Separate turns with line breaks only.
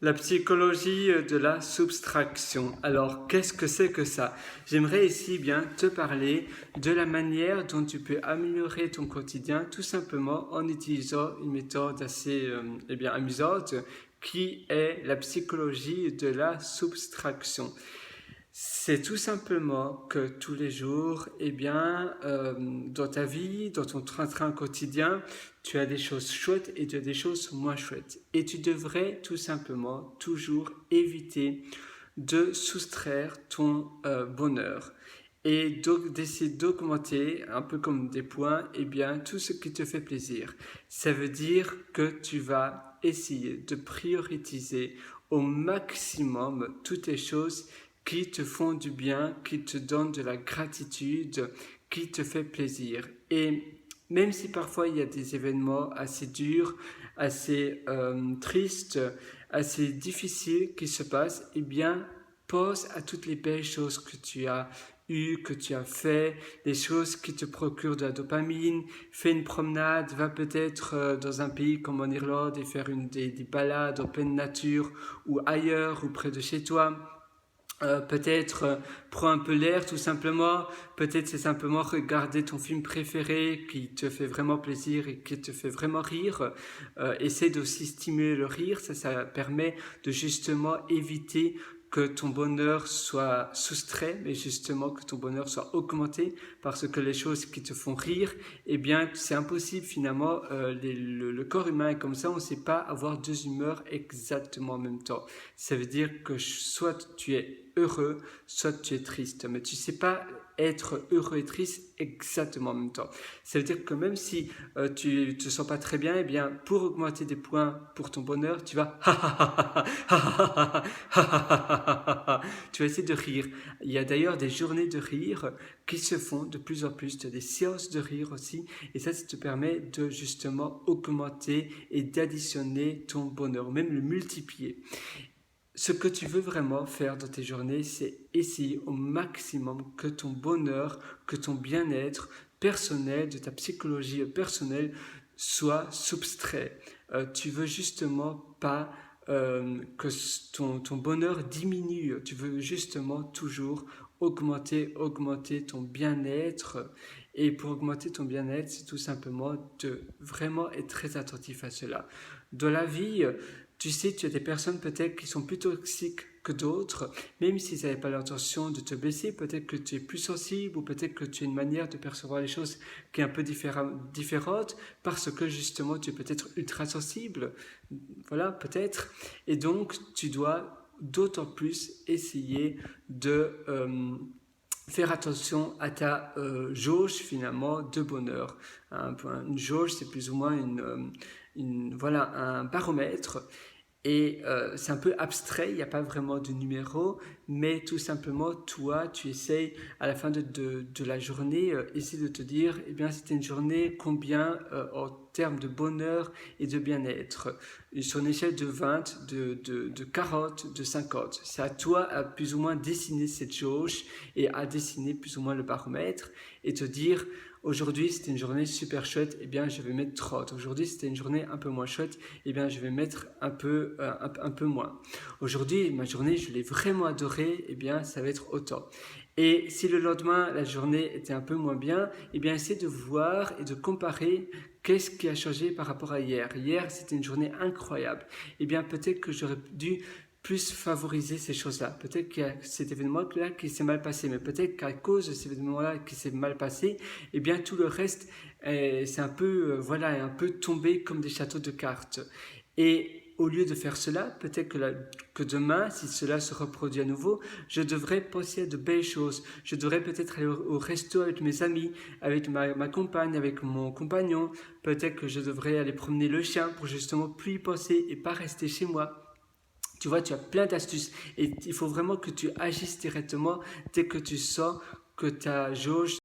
La psychologie de la soustraction. Alors, qu'est-ce que c'est que ça? J'aimerais ici bien te parler de la manière dont tu peux améliorer ton quotidien tout simplement en utilisant une méthode assez amusante qui est la psychologie de la soustraction. C'est tout simplement que tous les jours, dans ta vie, dans ton train-train quotidien, tu as des choses chouettes et tu as des choses moins chouettes. Et tu devrais tout simplement toujours éviter de soustraire ton bonheur et donc d'essayer d'augmenter, un peu comme des points, tout ce qui te fait plaisir. Ça veut dire que tu vas essayer de prioriser au maximum toutes les choses qui te font du bien, qui te donnent de la gratitude, qui te fait plaisir. Et même si parfois il y a des événements assez durs, assez tristes, assez difficiles qui se passent, pense à toutes les belles choses que tu as eues, que tu as fait, les choses qui te procurent de la dopamine. Fais une promenade, va peut-être dans un pays comme en Irlande et faire des balades en pleine nature ou ailleurs ou près de chez toi. Prends un peu l'air tout simplement, peut-être c'est simplement regarder ton film préféré qui te fait vraiment plaisir et qui te fait vraiment rire. Essaie d'aussi stimuler le rire, ça permet de justement éviter que ton bonheur soit soustrait, mais justement que ton bonheur soit augmenté, parce que les choses qui te font rire, c'est impossible finalement, le corps humain est comme ça, on ne sait pas avoir deux humeurs exactement en même temps. Ça veut dire que soit tu es heureux, soit tu es triste, mais tu ne sais pas être heureux et triste exactement en même temps. Ça veut dire que même si tu ne te sens pas très bien, pour augmenter des points pour ton bonheur, tu vas tu vas essayer de rire. Il y a d'ailleurs des journées de rire qui se font de plus en plus, tu as des séances de rire aussi, et ça te permet de justement augmenter et d'additionner ton bonheur, même le multiplier. Ce que tu veux vraiment faire dans tes journées, c'est essayer au maximum que ton bonheur, que ton bien-être personnel, de ta psychologie personnelle, soit subtrait. Tu veux justement pas que ton bonheur diminue. Tu veux justement toujours augmenter ton bien-être. Et pour augmenter ton bien-être, c'est tout simplement de vraiment être très attentif à cela. Dans la vie, tu sais, tu as des personnes peut-être qui sont plus toxiques que d'autres, même s'ils n'avaient pas l'intention de te blesser, peut-être que tu es plus sensible ou peut-être que tu as une manière de percevoir les choses qui est un peu différente parce que justement tu es peut-être ultra sensible, voilà, peut-être. Et donc, tu dois d'autant plus essayer de faire attention à ta jauge finalement de bonheur. Une jauge, c'est plus ou moins voilà, un baromètre. Et c'est un peu abstrait, il n'y a pas vraiment de numéro, mais tout simplement, toi, tu essayes à la fin de la journée, essayer de te dire, c'était une journée combien en termes de bonheur et de bien-être, sur une échelle de 20, de 40, de 50. C'est à toi à plus ou moins dessiner cette jauge et à dessiner plus ou moins le baromètre et te dire, aujourd'hui, c'était une journée super chouette, je vais mettre 30. Aujourd'hui, c'était une journée un peu moins chouette, je vais mettre un peu moins. Aujourd'hui, ma journée, je l'ai vraiment adorée, ça va être autant. Et si le lendemain, la journée était un peu moins bien, essaie de voir et de comparer qu'est-ce qui a changé par rapport à hier. Hier, c'était une journée incroyable. Peut-être que j'aurais dû plus favoriser ces choses-là. Peut-être qu'il y a cet événement-là qui s'est mal passé, mais peut-être qu'à cause de cet événement-là qui s'est mal passé, tout le reste, c'est un peu, un peu tombé comme des châteaux de cartes. Et au lieu de faire cela, peut-être que demain, si cela se reproduit à nouveau, je devrais penser à de belles choses. Je devrais peut-être aller au resto avec mes amis, avec ma compagne, avec mon compagnon. Peut-être que je devrais aller promener le chien pour justement plus y penser et pas rester chez moi. Tu vois, tu as plein d'astuces et il faut vraiment que tu agisses directement dès que tu sens que ta jauge